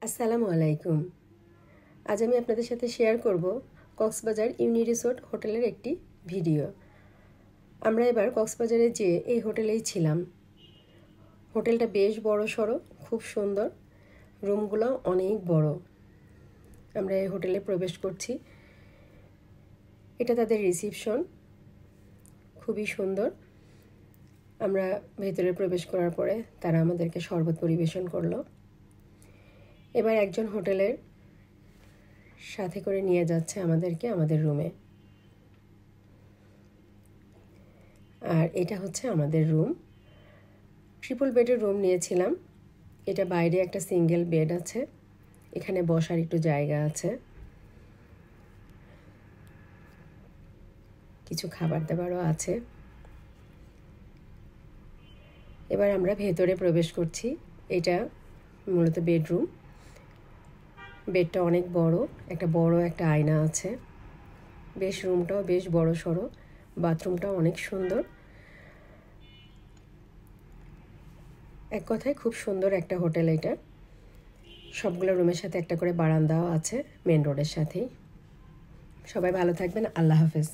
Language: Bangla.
আসসালামু আলাইকুম। আজ আমি আপনাদের সাথে শেয়ার করব কক্সবাজার ইউনি রিসোর্ট হোটেলের একটি ভিডিও। আমরা এবার কক্সবাজারে যেয়ে এই হোটেলেই ছিলাম। হোটেলটা বেশ বড় সড়ো, খুব সুন্দর, রুমগুলো অনেক বড়। আমরা এই হোটেলে প্রবেশ করছি। এটা তাদের রিসিপশন, খুবই সুন্দর। আমরা ভেতরে প্রবেশ করার পরে তারা আমাদেরকে শরবত পরিবেশন করলো। এবার একজন হোটেলের সাথে করে নিয়ে যাচ্ছে আমাদেরকে আমাদের রুমে। আর এটা হচ্ছে আমাদের রুম। ট্রিপল বেডের রুম নিয়েছিলাম। এটা বাইরে একটা সিঙ্গেল বেড আছে, এখানে বসার একটু জায়গা আছে, কিছু খাবার দাবারও আছে। এবার আমরা ভেতরে প্রবেশ করছি। এটা মূলত বেডরুম। বেডটা অনেক বড়, একটা আয়না আছে। রুমটাও বেশ বড় সড়ো, বাথরুমটাও অনেক সুন্দর। এক কথায় খুব সুন্দর একটা হোটেল এটা। সবগুলো রুমের সাথে একটা করে বারান্দাও আছে মেন রোডের সাথেই। সবাই ভালো থাকবেন। আল্লাহ হাফেজ।